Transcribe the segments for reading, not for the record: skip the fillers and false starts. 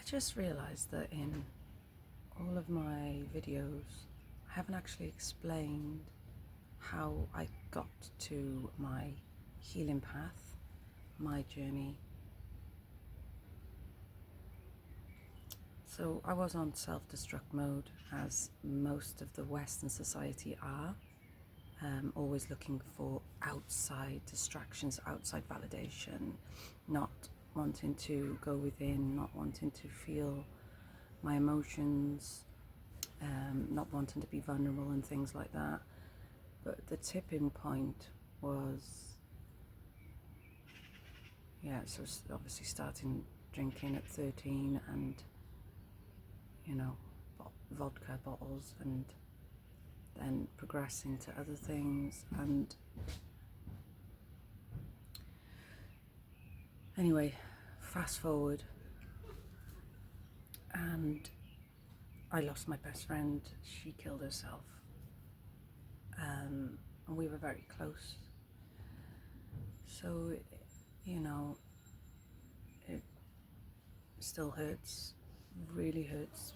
just realized that in all of my videos, I haven't actually explained how I got to my healing path, my journey. So I was on self-destruct mode, as most of the Western society are, always looking for outside distractions, outside validation, not wanting to go within, not wanting to feel my emotions, not wanting to be vulnerable and things like that. But the tipping point was, so obviously starting drinking at 13 and, vodka bottles, and then progressing to other things. And anyway, fast forward, and I lost my best friend. She killed herself, and we were very close. So, it still hurts, really hurts.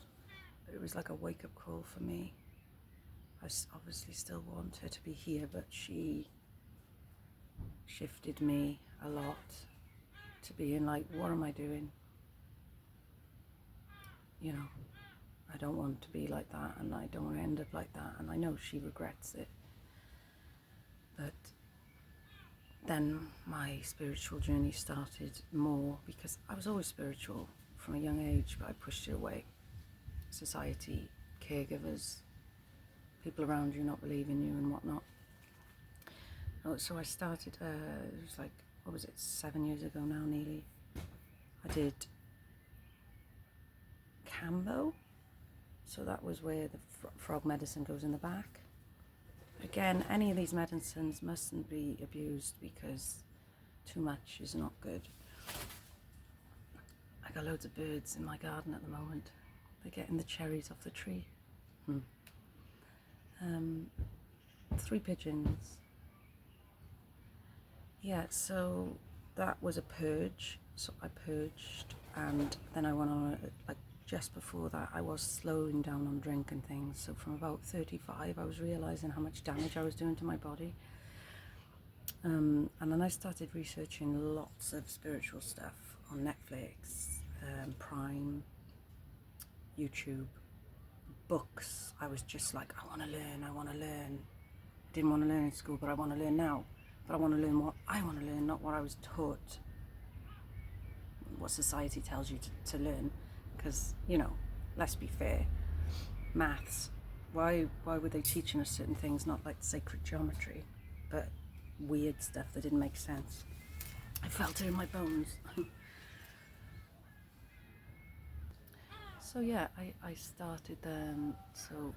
It was like a wake-up call for me. I obviously still want her to be here, but she shifted me a lot to being like, what am I doing? I don't want to be like that, and I don't want to end up like that, and I know she regrets it. But then my spiritual journey started more, because I was always spiritual from a young age, but I pushed it away. Society, caregivers, people around you not believing you and whatnot. So I started, it was like, 7 years ago now, nearly. I did Kambo. So that was where the frog medicine goes in the back. Again, any of these medicines mustn't be abused, because too much is not good. I got loads of birds in my garden at the moment. They're getting the cherries off the tree. 3 pigeons. So that was a purge. So I purged, and then I went on just before that, I was slowing down on drink and things. So from about 35, I was realizing how much damage I was doing to my body. And then I started researching lots of spiritual stuff on Netflix, Prime, YouTube, books. I was just like, I want to learn. I didn't want to learn in school, but I want to learn now. But I want to learn what I want to learn, not what I was taught, what society tells you to learn. Because, let's be fair, maths, why were they teaching us certain things, not like sacred geometry, but weird stuff that didn't make sense? I felt it in my bones. So I started, so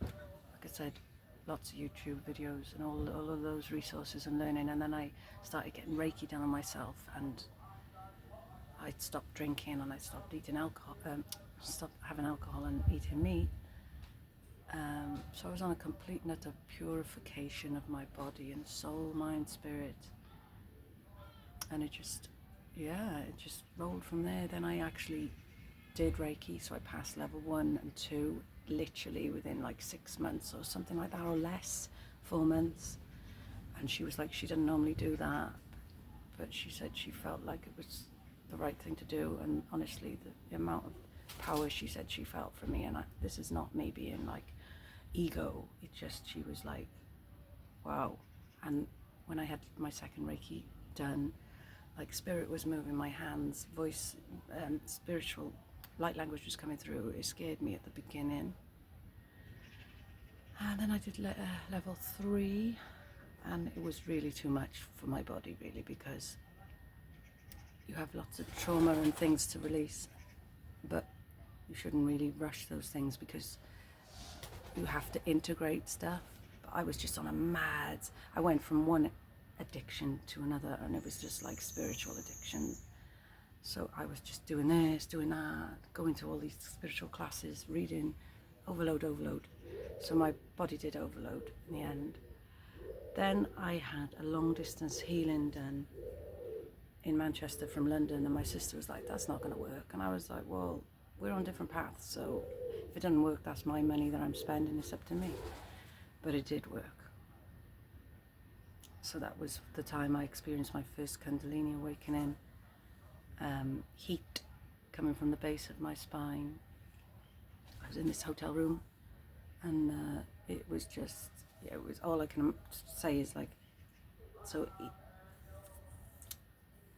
like I said, lots of YouTube videos and all of those resources and learning, and then I started getting Reiki done on myself, and I stopped drinking, and I stopped eating alcohol, stopped having alcohol and eating meat. So I was on a complete and utter purification of my body and soul, mind, spirit. And it just rolled from there. Then I actually did Reiki, so I passed level 1 and 2 literally within like 6 months or something like that, or less, 4 months. And she was like, she didn't normally do that, but she said she felt like it was the right thing to do. And honestly, the amount of power she said she felt from me, and this is not me being like ego, she was like, wow. And when I had my second Reiki done, like spirit was moving my hands, voice, spiritual light language was coming through. It scared me at the beginning, and then I did level 3, and it was really too much for my body, really, because you have lots of trauma and things to release, but you shouldn't really rush those things, because you have to integrate stuff. But I was just on I went from one addiction to another, and it was just like spiritual addiction. So I was just doing this, doing that, going to all these spiritual classes, reading, overload. So my body did overload in the end. Then I had a long distance healing done in Manchester from London, and my sister was like, that's not going to work. And I was like, well, we're on different paths, so if it doesn't work, that's my money that I'm spending, it's up to me. But it did work. So that was the time I experienced my first Kundalini awakening. Heat coming from the base of my spine. I was in this hotel room, and it was just, yeah, it was, all I can say is like, so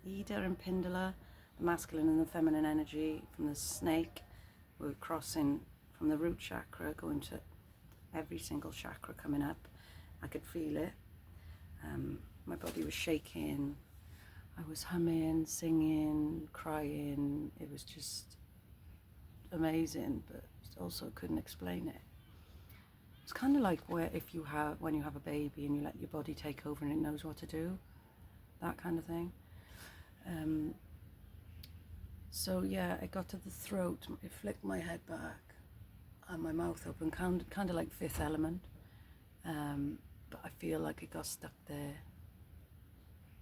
Ida and Pindala, the masculine and the feminine energy from the snake, were crossing from the root chakra, going to every single chakra coming up. I could feel it. My body was shaking. I was humming, singing, crying. It was just amazing, but also couldn't explain it. It's kind of like when you have a baby and you let your body take over and it knows what to do, that kind of thing. So yeah, it got to the throat. It flicked my head back and my mouth open, kind of like Fifth Element. But I feel like it got stuck there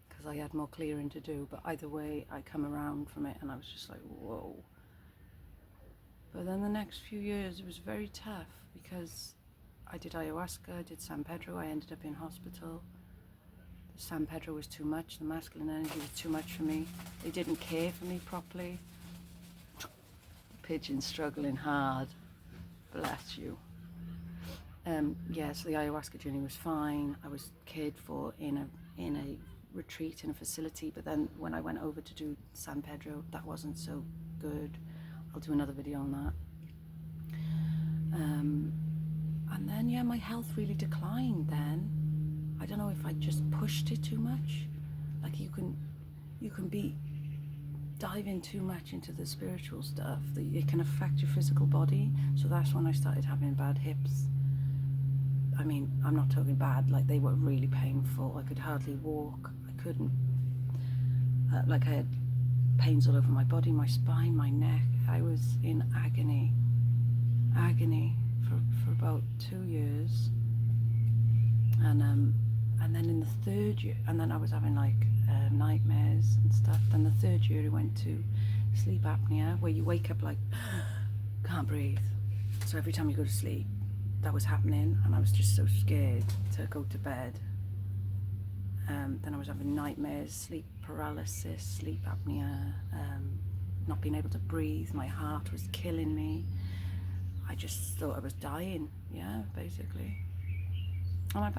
because I had more clearing to do. But either way, I come around from it and I was just like, whoa. But then the next few years, it was very tough because I did ayahuasca, I did San Pedro, I ended up in hospital. The San Pedro was too much, the masculine energy was too much for me. They didn't care for me properly. Pigeon's struggling hard, bless you. Yeah, so the ayahuasca journey was fine. I was cared for in a retreat, in a facility, but then when I went over to do San Pedro, that wasn't so good. I'll do another video on that. And then, yeah, my health really declined then. I don't know if I just pushed it too much. Like you can be diving too much into the spiritual stuff that it can affect your physical body. So that's when I started having bad hips. I mean, I'm not talking bad, like they were really painful. I could hardly walk. I couldn't, like I had pains all over my body, my spine, my neck. I was in agony for about 2 years. And then in the third year, and then I was having like nightmares and stuff. Then the third year I went to sleep apnea, where you wake up like, can't breathe. So every time you go to sleep, that was happening, and I was just so scared to go to bed. Then I was having nightmares, sleep paralysis, sleep apnea, not being able to breathe. My heart was killing me. I just thought I was dying, yeah, basically. And I